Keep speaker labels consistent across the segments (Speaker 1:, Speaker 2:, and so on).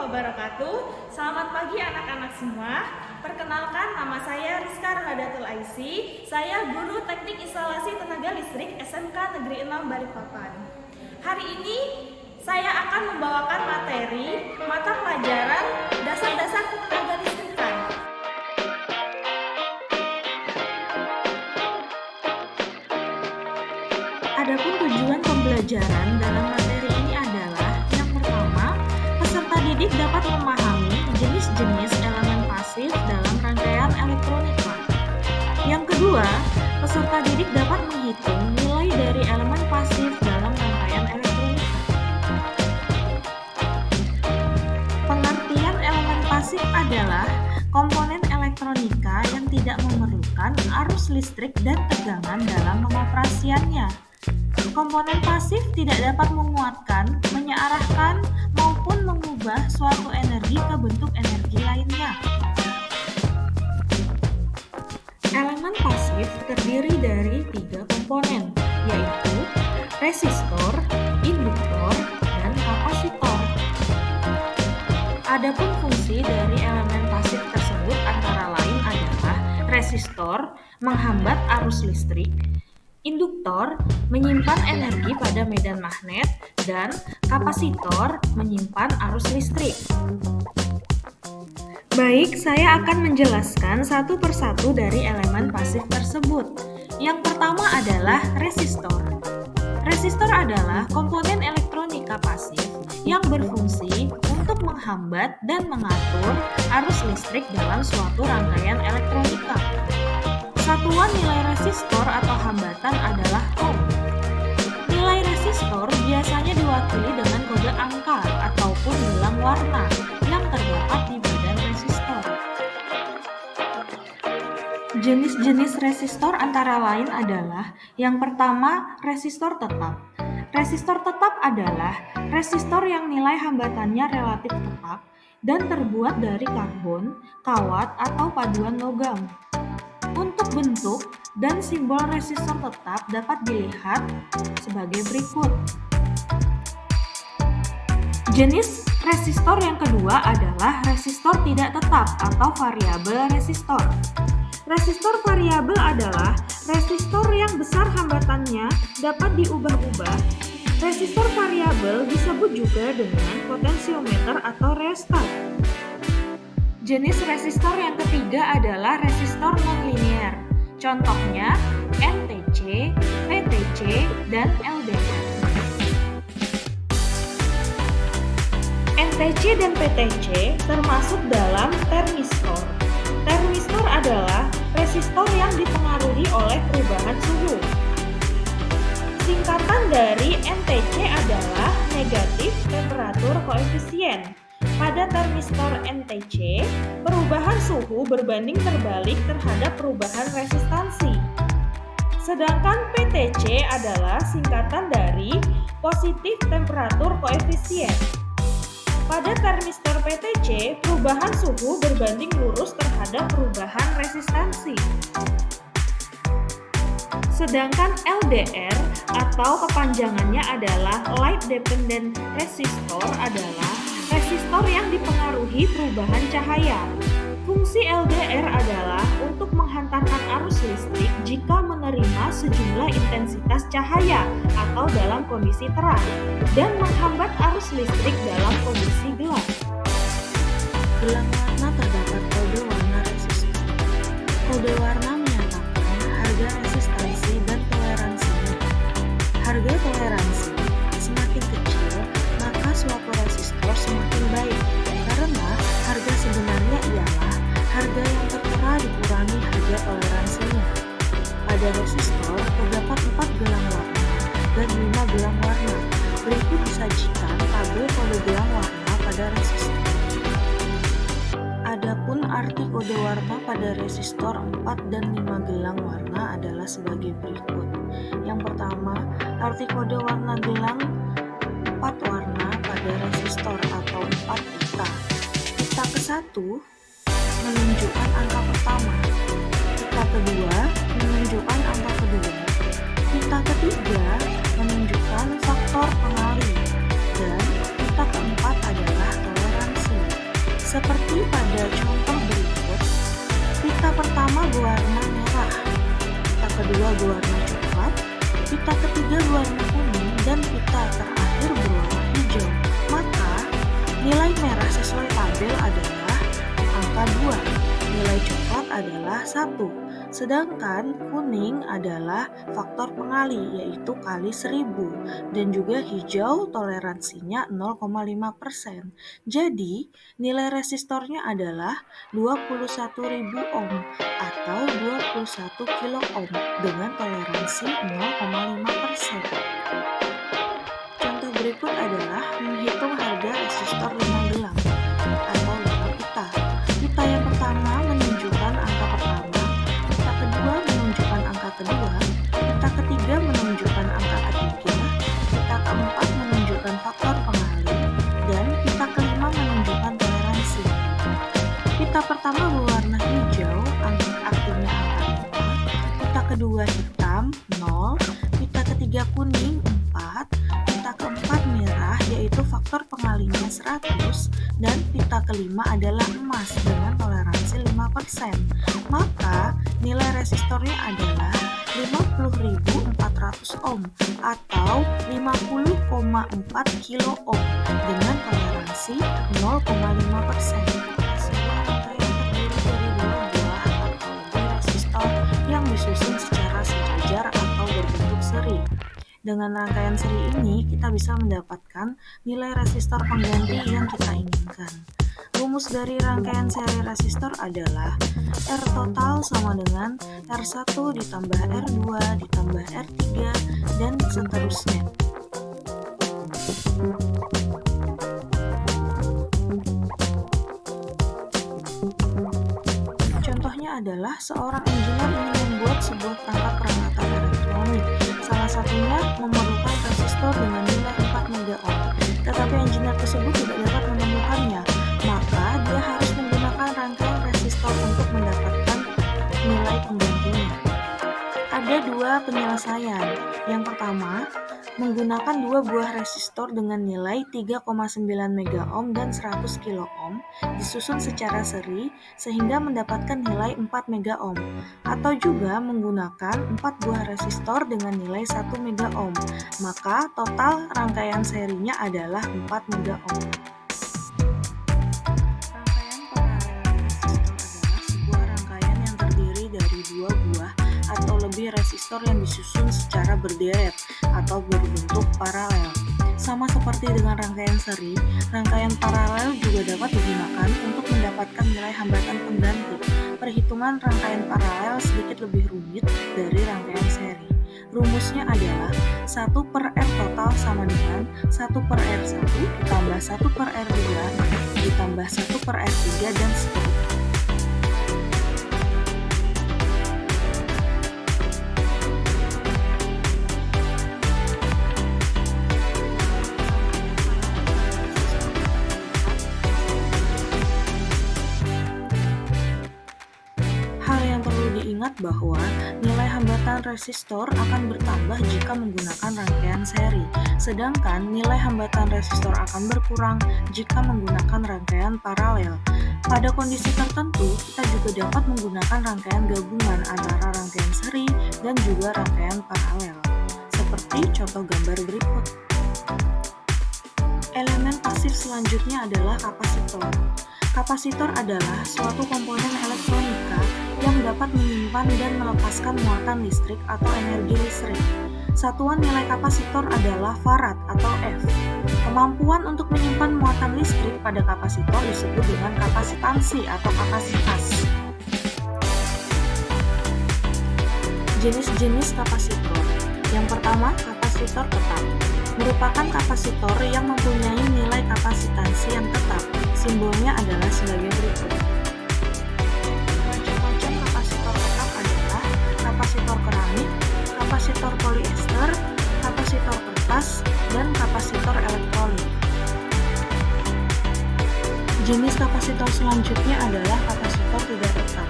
Speaker 1: wabarakatuh. Selamat pagi anak-anak semua. Perkenalkan, nama saya Rizka Radatul Aisy. Saya guru Teknik Instalasi Tenaga Listrik SMK Negeri 6 Balikpapan. Hari ini saya akan membawakan materi mata pelajaran dasar-dasar ketenaga listrikan. Adapun tujuan pembelajaran dalam materi ini adalah yang pertama, peserta didik dapat memahami jenis-jenis elemen pasif dalam rangkaian elektronika. Yang kedua, peserta didik dapat menghitung nilai dari elemen pasif dalam rangkaian elektronika. Pengertian elemen pasif adalah komponen elektronika yang tidak memerlukan arus listrik dan tegangan dalam pengoperasiannya. Komponen pasif tidak dapat menguatkan, menyearahkan, maupun mengubah suatu energi ke bentuk energi lainnya. Elemen pasif terdiri dari 3 komponen, yaitu resistor, induktor, dan kapasitor. Adapun fungsi dari elemen pasif tersebut antara lain adalah resistor menghambat arus listrik, induktor menyimpan energi pada medan magnet, dan kapasitor menyimpan arus listrik. Baik, saya akan menjelaskan satu persatu dari elemen pasif tersebut. Yang pertama adalah resistor. Resistor adalah komponen elektronika pasif yang berfungsi untuk menghambat dan mengatur arus listrik dalam suatu rangkaian elektronika. Satuan nilai resistor atau hambatan adalah ohm. Nilai resistor biasanya diwakili dengan kode angka ataupun gelang warna yang terdapat di badan resistor. Jenis-jenis resistor antara lain adalah yang pertama, resistor tetap. Resistor tetap adalah resistor yang nilai hambatannya relatif tetap dan terbuat dari karbon, kawat, atau paduan logam. Untuk bentuk dan simbol resistor tetap dapat dilihat sebagai berikut. Jenis resistor yang kedua adalah resistor tidak tetap atau variabel resistor. Resistor variabel adalah resistor yang besar hambatannya dapat diubah-ubah. Resistor variabel disebut juga dengan potensiometer atau rheostat. Jenis resistor yang ketiga adalah resistor nonlinear. Contohnya NTC, PTC, dan LDR. NTC dan PTC termasuk dalam termistor. Termistor adalah resistor yang dipengaruhi oleh perubahan suhu. Singkatan dari NTC adalah negatif temperatur koefisien. Pada termistor NTC, perubahan suhu berbanding terbalik terhadap perubahan resistansi. Sedangkan PTC adalah singkatan dari positif temperatur koefisien. Pada termistor PTC, perubahan suhu berbanding lurus terhadap perubahan resistansi. Sedangkan LDR atau kepanjangannya adalah Light Dependent Resistor adalah resistor yang dipengaruhi perubahan cahaya. Fungsi LDR adalah untuk menghantarkan arus listrik jika menerima sejumlah intensitas cahaya atau dalam kondisi terang dan menghambat arus listrik dalam kondisi gelap. Gelang warna terdapat kode warna resistor. Kode warna menyatakan harga resistansi dan toleransinya. Harga toleransi semakin kecil, maka suatu resistor semakin baik, karena harga sebenarnya ialah harga yang tertera dikurangi harga toleransinya. Pada resistor terdapat 4 gelang warna dan 5 gelang warna. Berikut disajikan tabel kode gelang warna pada resistor. Adapun arti kode warna pada resistor 4 dan 5 gelang warna adalah sebagai berikut. Yang pertama, arti kode warna gelang 4 warna pada resistor atau 4 pita. Pita ke-1 menunjukkan angka pertama, pita kedua menunjukkan angka kedua, pita ketiga menunjukkan faktor pengalih, dan pita keempat adalah toleransi.
Speaker 2: contoh berikut. Pita pertama berwarna merah, pita kedua berwarna coklat, pita ketiga berwarna kuning, dan pita terakhir berwarna hijau. Maka nilai merah sesuai tabel adalah angka 2, nilai coklat adalah 1, sedangkan kuning adalah faktor pengali yaitu kali 1000, dan juga hijau toleransinya 0,5%. Jadi nilai resistornya adalah 21.000 ohm atau 21 kilo ohm dengan toleransi 0,5%. Contoh berikut adalah menghitung harga resistor 5 gelang atau 5 pita. Pita yang pertama menunjukkan angka pertama, pita kedua menunjukkan angka kedua, pita ketiga menunjukkan angka ketiga, pita keempat menunjukkan faktor pengali, dan pita kelima menunjukkan toleransi. Pita pertama berwarna hijau, artinya angka 5, pita kedua hitam 0, pita ketiga kuning 4, pita keempat merah yaitu faktor pengalinya 100, dan pita kelima adalah emas dengan toleransi 5%. Maka nilai resistornya adalah 50.400 ohm atau 50,4 kilo ohm dengan toleransi 0,5%. Sebuah rangkaian terdiri dari dua buah atau lebih resistor yang disusun secara sejajar atau berbentuk seri. Dengan rangkaian seri ini, kita bisa mendapatkan nilai resistor pengganti yang kita inginkan. Rumus dari rangkaian seri resistor adalah R total sama dengan R1 ditambah R2 ditambah R3 dan seterusnya. Contohnya adalah seorang engineer ingin membuat sebuah perangkat peralatan elektronik. Salah satunya memerlukan resistor dengan nilai 4 mega ohm. Tetapi engineer tersebut tidak dapat menemukannya, maka dia harus menggunakan rangkaian resistor untuk mendapatkan nilai penggantinya. Ada dua penyelesaian. Yang pertama, menggunakan dua buah resistor dengan nilai 3,9 mega ohm dan 100 kilo ohm disusun secara seri sehingga mendapatkan nilai 4 mega ohm, atau juga menggunakan 4 buah resistor dengan nilai 1 mega ohm, maka total rangkaian serinya adalah 4 mega ohm. Rangkaian paralel resistor adalah sebuah rangkaian yang terdiri dari dua buah atau lebih resistor yang disusun secara berderet atau berbentuk paralel. Sama seperti dengan rangkaian seri, rangkaian paralel juga dapat digunakan untuk mendapatkan nilai hambatan pengganti. Perhitungan rangkaian paralel sedikit lebih rumit dari rangkaian seri. Rumusnya adalah 1/R total sama dengan 1/R1 ditambah 1/R2 ditambah 1/R3 dan seterusnya. Ingat bahwa nilai hambatan resistor akan bertambah jika menggunakan rangkaian seri, sedangkan nilai hambatan resistor akan berkurang jika menggunakan rangkaian paralel. Pada kondisi tertentu, kita juga dapat menggunakan rangkaian gabungan antara rangkaian seri dan juga rangkaian paralel, seperti contoh gambar berikut. Elemen pasif selanjutnya adalah kapasitor. Kapasitor adalah suatu komponen elektronika yang dapat menyimpan dan melepaskan muatan listrik atau energi listrik. Satuan nilai kapasitor adalah farad atau F. Kemampuan untuk menyimpan muatan listrik pada kapasitor disebut dengan kapasitansi atau kapasitas. Jenis-jenis kapasitor. Yang pertama, kapasitor tetap. Merupakan kapasitor yang mempunyai nilai kapasitansi yang tetap. Simbolnya adalah sebagai berikut. Macam-macam kapasitor tetap adalah kapasitor keramik, kapasitor poliester, kapasitor kertas, dan kapasitor elektrolit. Jenis kapasitor selanjutnya adalah kapasitor tidak tetap.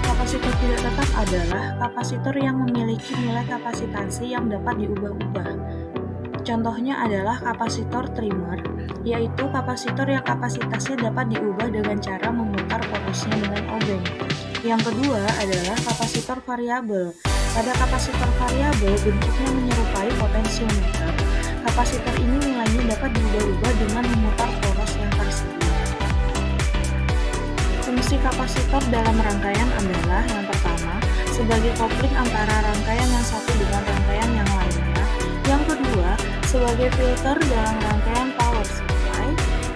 Speaker 2: Kapasitor tidak tetap adalah kapasitor yang memiliki nilai kapasitansi yang dapat diubah-ubah. Contohnya adalah kapasitor trimmer, yaitu kapasitor yang kapasitasnya dapat diubah dengan cara memutar porosnya dengan obeng. Yang kedua adalah kapasitor variabel. Pada kapasitor variabel, bentuknya menyerupai potensiometer. Kapasitor ini nilainya dapat diubah-ubah dengan memutar poros yang tersedia. Fungsi kapasitor dalam rangkaian adalah yang pertama, sebagai kopling antara rangkaian yang satu dengan rangkaian yang lainnya. Yang kedua, sebagai filter dalam rangkaian power supply.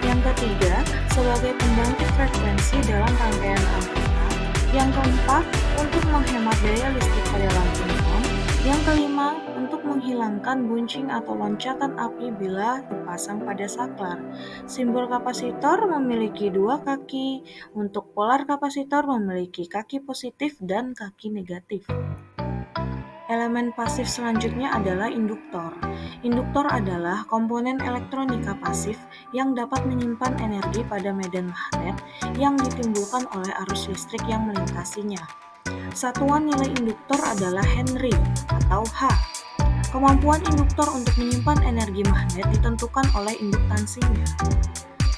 Speaker 2: Yang ketiga, sebagai pembangkit frekuensi dalam rangkaian antena. Yang keempat, untuk menghemat daya listrik pada lampu neon. Yang kelima, untuk menghilangkan buncing atau loncatan api bila dipasang pada saklar. Simbol kapasitor memiliki dua kaki. Untuk polar kapasitor memiliki kaki positif dan kaki negatif. Elemen pasif selanjutnya adalah induktor. Induktor adalah komponen elektronika pasif yang dapat menyimpan energi pada medan magnet yang ditimbulkan oleh arus listrik yang melintasinya. Satuan nilai induktor adalah Henry atau H. Kemampuan induktor untuk menyimpan energi magnet ditentukan oleh induktansinya.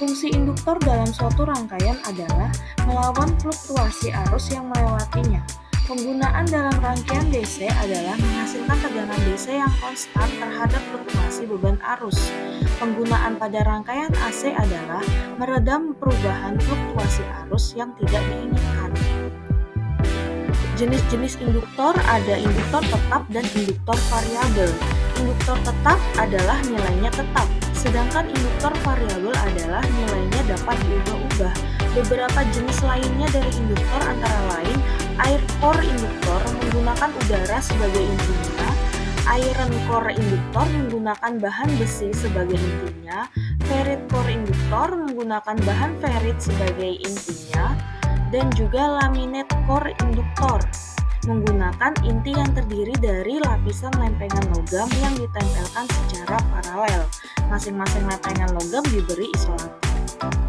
Speaker 2: Fungsi induktor dalam suatu rangkaian adalah melawan fluktuasi arus yang melewatinya. Penggunaan dalam rangkaian DC adalah menghasilkan tegangan DC yang konstan terhadap fluktuasi beban arus. Penggunaan pada rangkaian AC adalah meredam perubahan fluktuasi arus yang tidak diinginkan. Jenis-jenis induktor ada induktor tetap dan induktor variabel. Induktor tetap adalah nilainya tetap, sedangkan induktor variabel adalah nilainya dapat diubah-ubah. Beberapa jenis lainnya dari induktor antara lain air core induktor menggunakan udara sebagai intinya, iron core induktor menggunakan bahan besi sebagai intinya, ferrit core induktor menggunakan bahan ferrit sebagai intinya, dan juga laminate core induktor menggunakan inti yang terdiri dari lapisan lempengan logam yang ditempelkan secara paralel. Masing-masing lempengan logam diberi isolator.